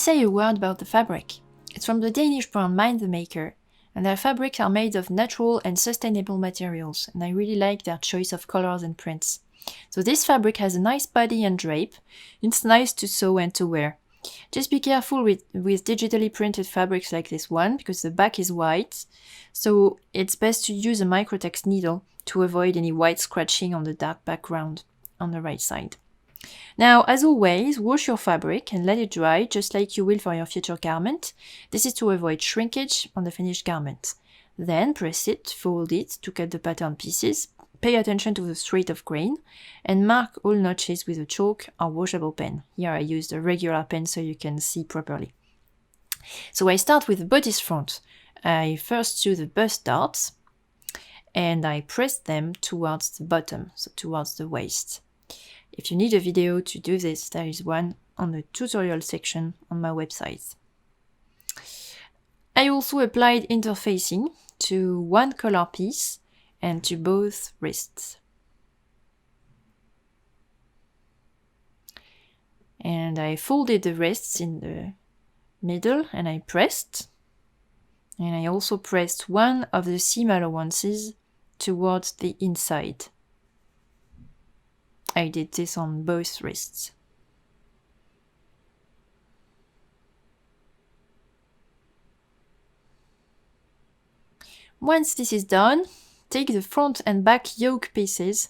say a word about the fabric. It's from the Danish brand Mind the Maker, and their fabrics are made of natural and sustainable materials, and I really like their choice of colors and prints. So this fabric has a nice body and drape. It's nice to sew and to wear. Just be careful with digitally printed fabrics like this one, because the back is white, so it's best to use a microtext needle to avoid any white scratching on the dark background on the right side. Now, as always, wash your fabric and let it dry, just like you will for your future garment. This is to avoid shrinkage on the finished garment. Then press it, fold it to cut the pattern pieces, pay attention to the straight of grain, and mark all notches with a chalk or washable pen. Here I used a regular pen so you can see properly. So I start with the bodice front. I first sew the bust darts, and I press them towards the bottom, so towards the waist. If you need a video to do this, there is one on the tutorial section on my website. I also applied interfacing to one collar piece and to both wrists. And I folded the wrists in the middle and I pressed. And I also pressed one of the seam allowances towards the inside. I did this on both wrists. Once this is done, take the front and back yoke pieces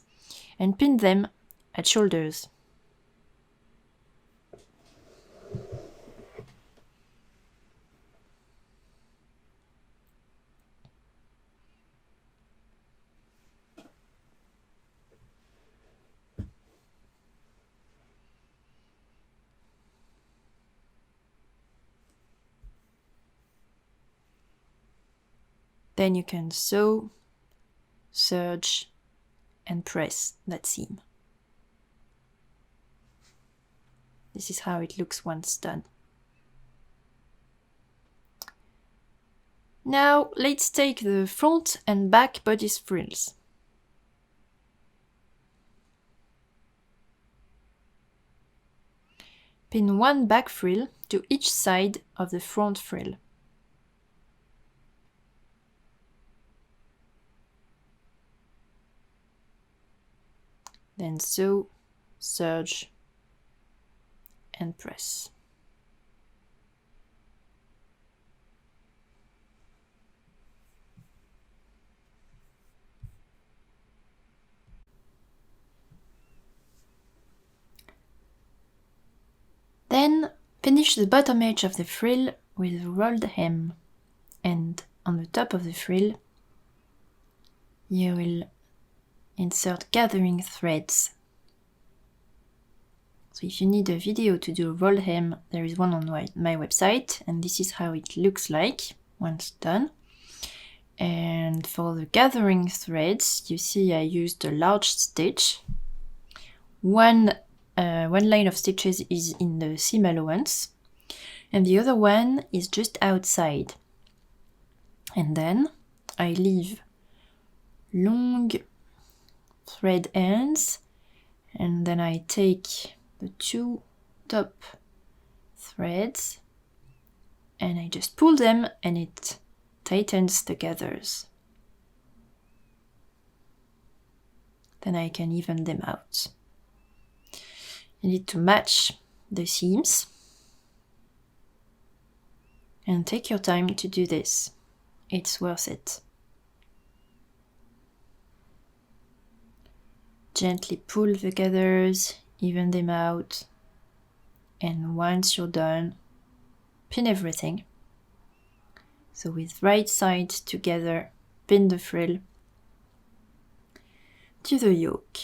and pin them at shoulders. Then you can sew, serge, and press that seam. This is how it looks once done. Now let's take the front and back bodice frills. Pin one back frill to each side of the front frill. Then sew, serge, and press. Then finish the bottom edge of the frill with a rolled hem, and on the top of the frill you will insert gathering threads. So if you need a video to do a rolled hem, there is one on my website, and this is how it looks like once done. And for the gathering threads, you see I used a large stitch. One line of stitches is in the seam allowance, and the other one is just outside. And then I leave long thread ends, and then I take the two top threads and I just pull them and it tightens the gathers. Then I can even them out. You need to match the seams and take your time to do this. It's worth it. Gently pull the gathers, even them out, and once you're done, pin everything. So with right side together, pin the frill to the yoke.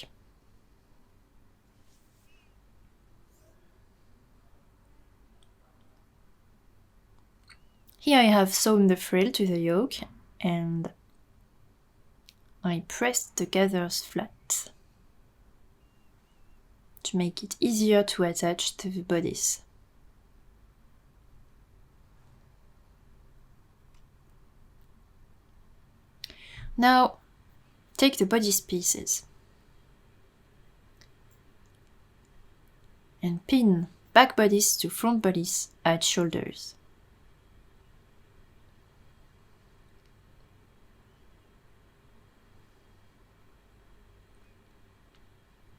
Here I have sewn the frill to the yoke and I pressed the gathers flat to make it easier to attach to the bodice. Now take the bodice pieces and pin back bodice to front bodice at shoulders.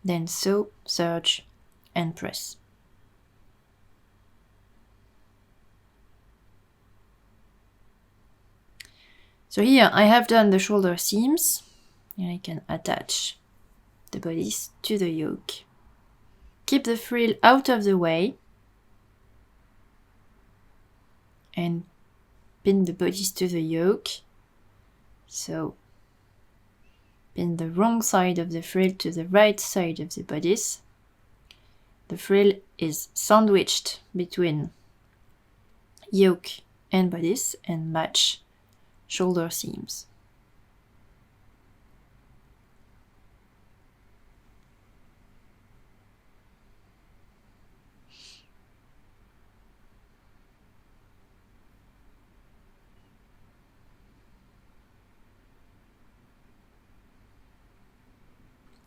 Then sew, serge, and press. So here I have done the shoulder seams, and I can attach the bodice to the yoke. Keep the frill out of the way and pin the bodice to the yoke. So pin the wrong side of the frill to the right side of the bodice. The frill is sandwiched between yoke and bodice and match shoulder seams.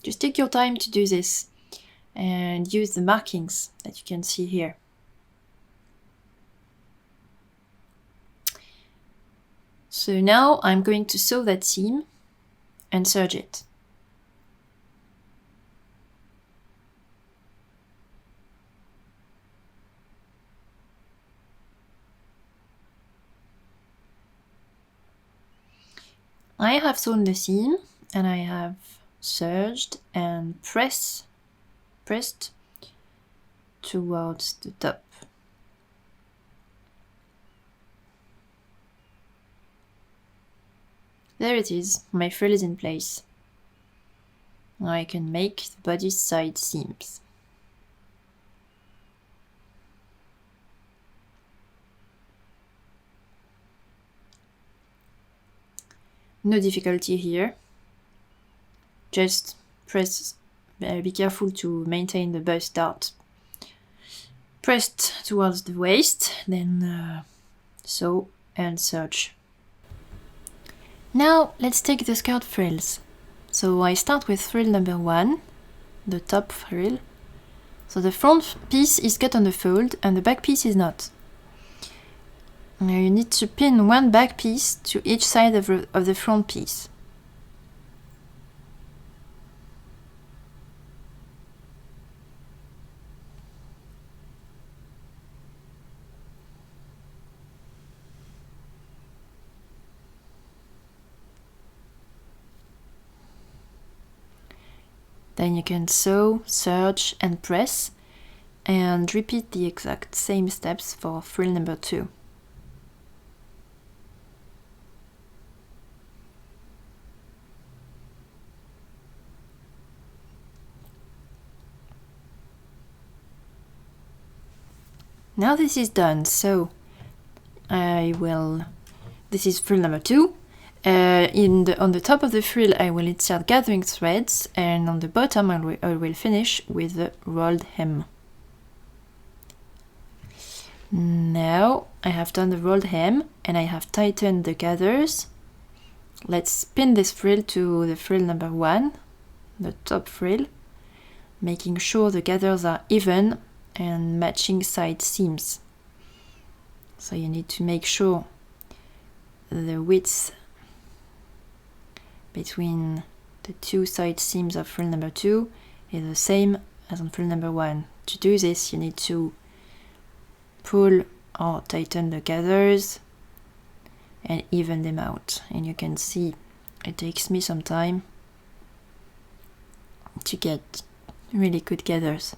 Just take your time to do this and use the markings that you can see here. So now I'm going to sew that seam and serge it. I have sewn the seam and I have serged and pressed towards the top. There it is, my frill is in place. Now I can make the bodice side seams. No difficulty here. Just press, be careful to maintain the bust dart pressed towards the waist, then sew and serge. Now let's take the skirt frills. So I start with frill number 1, the top frill. So the front piece is cut on the fold and the back piece is not. Now you need to pin one back piece to each side of the front piece. Then you can sew, serge and press and repeat the exact same steps for frill number 2. Now this is done, so this is frill number 2. On the top of the frill I will insert gathering threads, and on the bottom I will finish with the rolled hem. Now I have done the rolled hem and I have tightened the gathers. Let's pin this frill to the frill number 1, the top frill, making sure the gathers are even and matching side seams. So you need to make sure the width between the two side seams of frill number 2 is the same as on frill number 1. To do this you need to pull or tighten the gathers and even them out, and you can see it takes me some time to get really good gathers.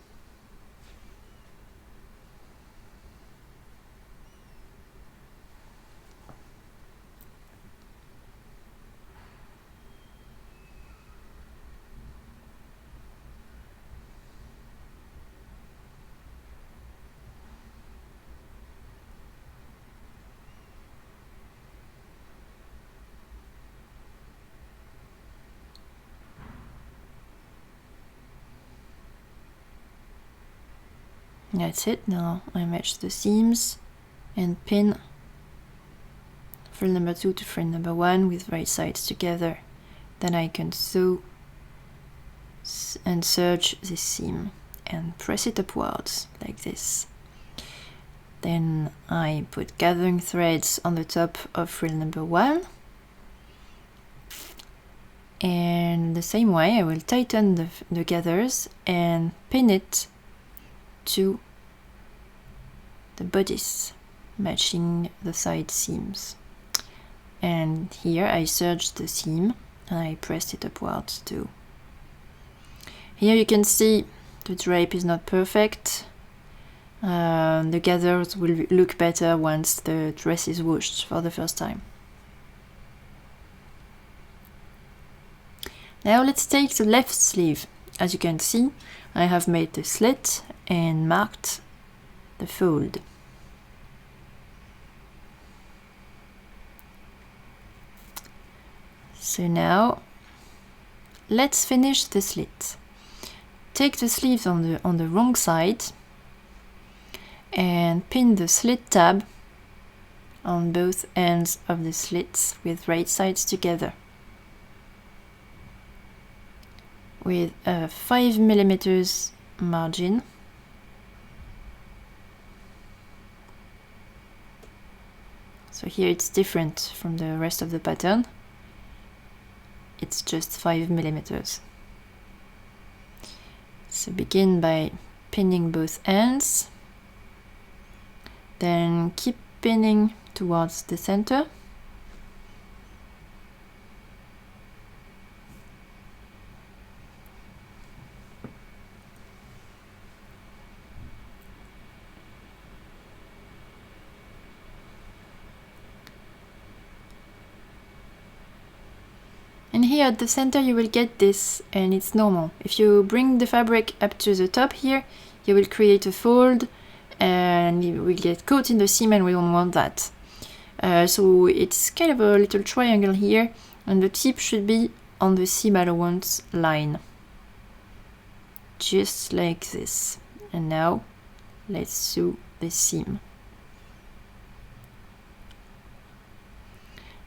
That's it. Now I match the seams and pin frill number 2 to frill number 1 with right sides together. Then I can sew and serge this seam and press it upwards like this. Then I put gathering threads on the top of frill number 1. And the same way I will tighten the gathers and pin it to the bodice, matching the side seams. And here I serged the seam and I pressed it upwards too. Here you can see the drape is not perfect. The gathers will look better once the dress is washed for the first time. Now let's take the left sleeve. As you can see, I have made the slit and marked the fold. So now let's finish the slit. Take the sleeves on the wrong side and pin the slit tab on both ends of the slits with right sides together with a 5mm margin. So here it's different from the rest of the pattern. It's just 5mm. So begin by pinning both ends, then keep pinning towards the center. And here at the center you will get this, and it's normal. If you bring the fabric up to the top here, you will create a fold and it will get caught in the seam, and we don't want that. So it's kind of a little triangle here, and the tip should be on the seam allowance line. Just like this. And now let's sew the seam.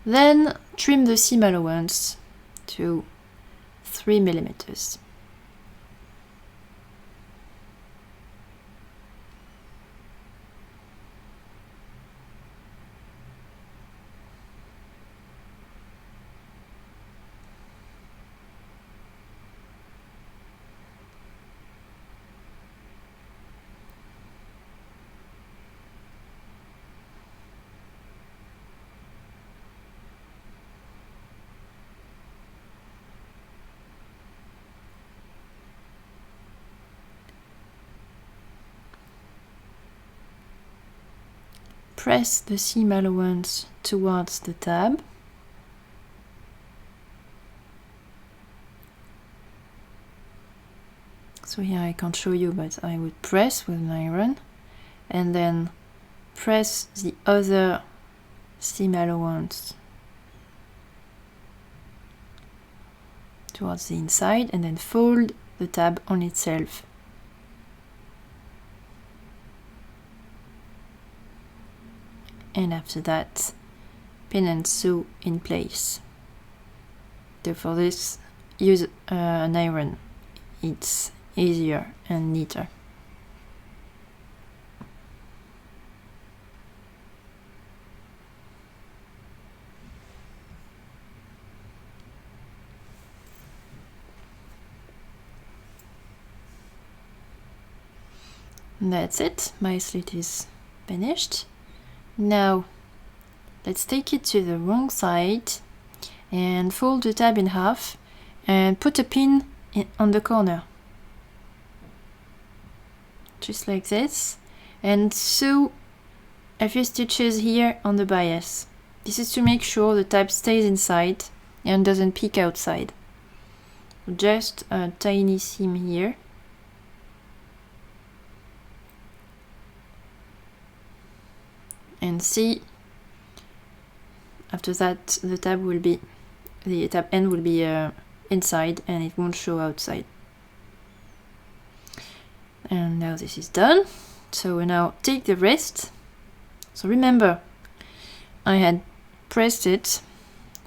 Then trim the seam allowance to 3mm. Press the seam allowance towards the tab. So here I can't show you, but I would press with an iron and then press the other seam allowance towards the inside and then fold the tab on itself. And after that, pin and sew in place. So for this, use an iron. It's easier and neater. And that's it. My slit is finished. Now let's take it to the wrong side and fold the tab in half and put a pin on the corner, just like this, and sew a few stitches here on the bias. This is to make sure the tab stays inside and doesn't peek outside. Just a tiny seam here. And see, after that the tab end will be inside and it won't show outside. And now this is done. So we now take the wrist. So remember, I had pressed it,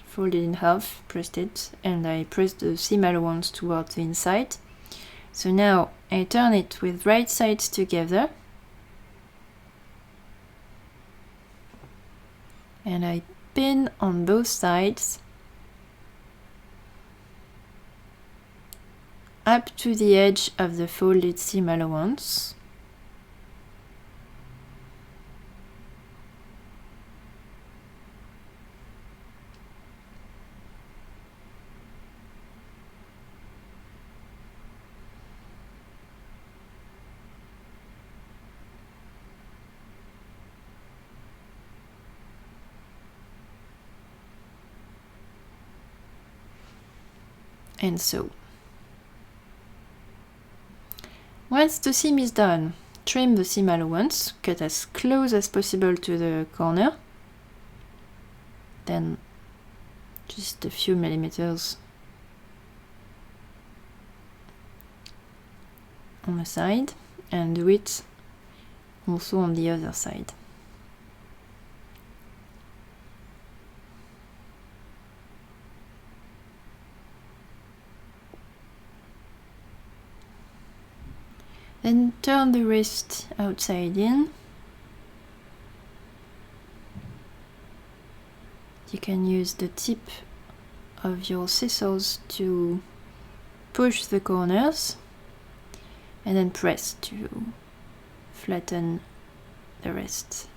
folded in half, pressed it, and I pressed the seam allowance towards the inside. So now I turn it with right sides together and I pin on both sides up to the edge of the folded seam allowance. And so. Once the seam is done, trim the seam allowance, cut as close as possible to the corner, then just a few millimeters on the side, and do it also on the other side. Then turn the wrist outside in. You can use the tip of your scissors to push the corners and then press to flatten the wrist.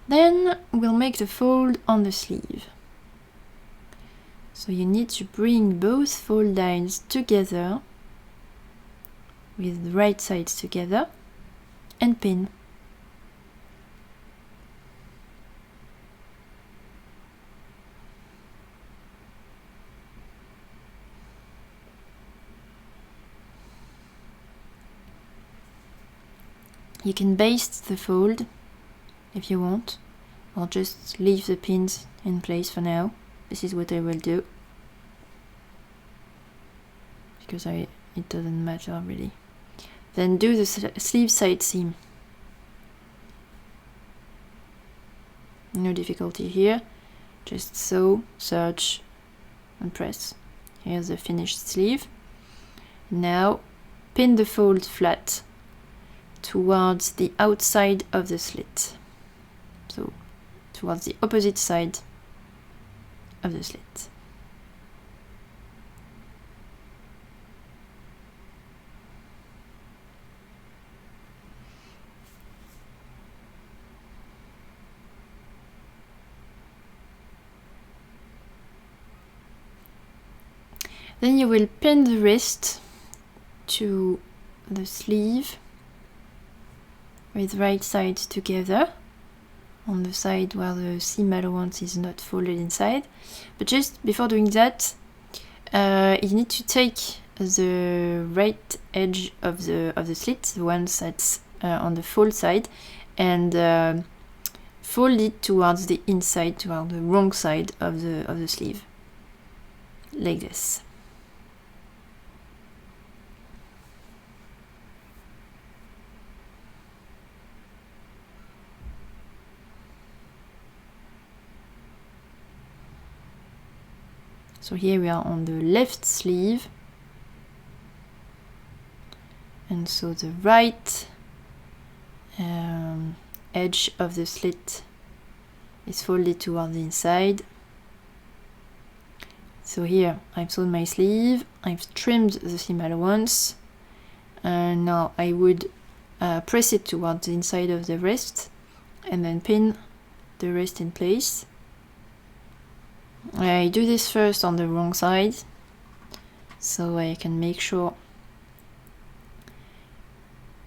Then we'll make the fold on the sleeve. So you need to bring both fold lines together with the right sides together and pin. You can baste the fold if you want, or just leave the pins in place for now. This is what I will do, because it doesn't matter really. Then do the sleeve side seam. No difficulty here, just sew, serge and press. Here's the finished sleeve. Now pin the fold flat towards the outside of the slit, so towards the opposite side of the slit. Then you will pin the wrist to the sleeve with right sides together on the side where the seam allowance is not folded inside. But just before doing that, you need to take the right edge of the slit, the one that's on the fold side, and fold it towards the inside, toward the wrong side of the sleeve, like this. So here we are on the left sleeve, and so the right edge of the slit is folded toward the inside. So here I've sewn my sleeve, I've trimmed the seam allowance, and now I would press it towards the inside of the wrist and then pin the wrist in place. I do this first on the wrong side, so I can make sure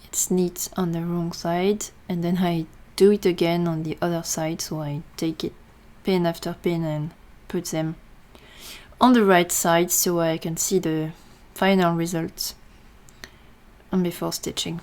it's neat on the wrong side, and then I do it again on the other side, so I take it pin after pin and put them on the right side so I can see the final result before stitching.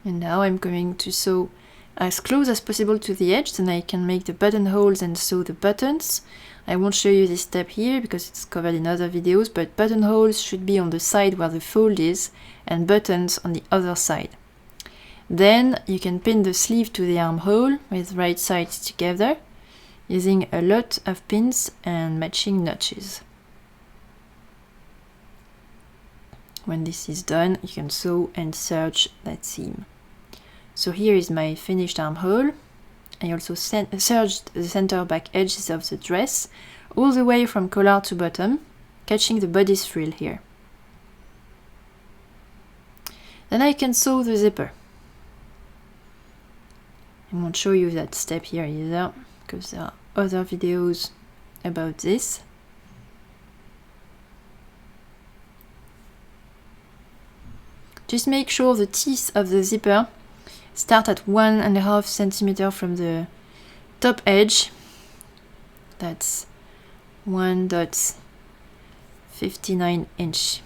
And now I'm going to sew as close as possible to the edge, then I can make the buttonholes and sew the buttons. I won't show you this step here because it's covered in other videos, but buttonholes should be on the side where the fold is and buttons on the other side. Then you can pin the sleeve to the armhole with right sides together, using a lot of pins and matching notches. When this is done, you can sew and serge that seam. So here is my finished armhole. I also serged the center back edges of the dress all the way from collar to bottom, catching the bodice frill here. Then I can sew the zipper. I won't show you that step here either, because there are other videos about this. Just make sure the teeth of the zipper start at 1.5 centimeter from the top edge. That's 1.59 inch.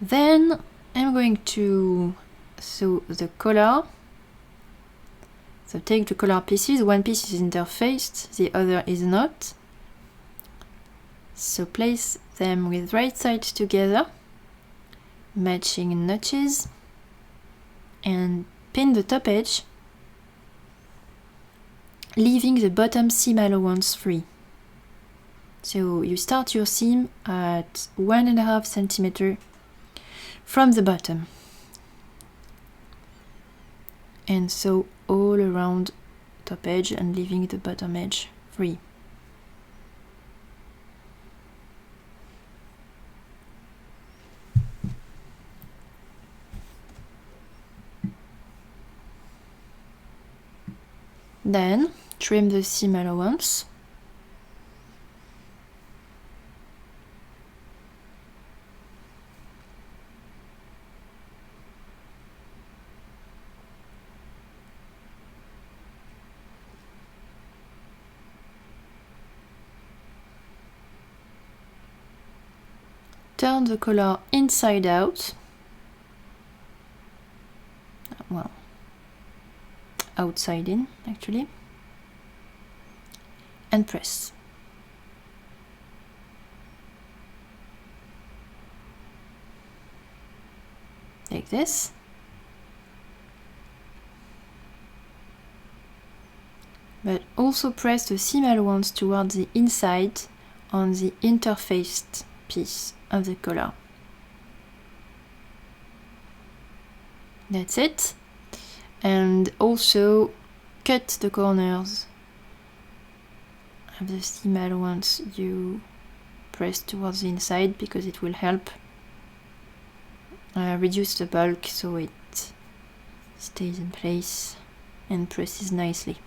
Then I'm going to sew the collar. So take the collar pieces, one piece is interfaced, the other is not. So place them with right sides together, matching notches, and pin the top edge, leaving the bottom seam allowance free. So you start your seam at 1.5 centimeter from the bottom, and sew all around top edge and leaving the bottom edge free. Then trim the seam allowance. Turn the collar inside out. Well, outside in actually, and press. Like this. But also press the seam allowance towards the inside on the interfaced piece of the collar. That's it. And also cut the corners of the seam allowance you press towards the inside, because it will help reduce the bulk so it stays in place and presses nicely.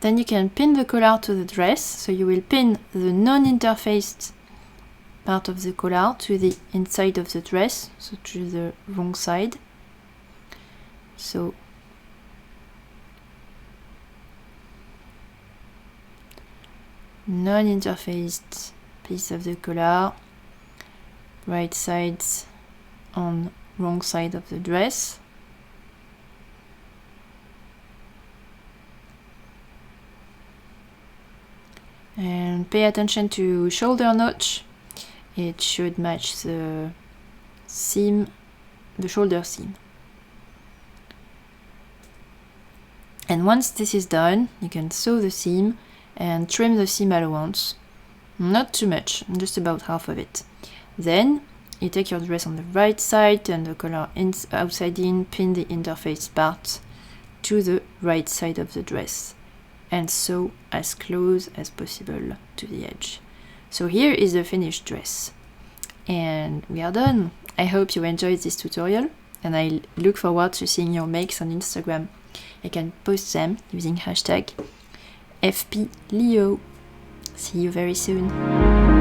Then you can pin the collar to the dress, so you will pin the non-interfaced part of the collar to the inside of the dress, so to the wrong side. So non-interfaced piece of the collar, right sides on wrong side of the dress. And pay attention to shoulder notch. It should match the seam, the shoulder seam. And once this is done, you can sew the seam and trim the seam allowance. Not too much, just about half of it. Then you take your dress on the right side, turn the collar outside in, pin the interface part to the right side of the dress, and sew as close as possible to the edge. So here is the finished dress, and we are done. I hope you enjoyed this tutorial, and I look forward to seeing your makes on Instagram. You can post them using hashtag FPLeo. See you very soon.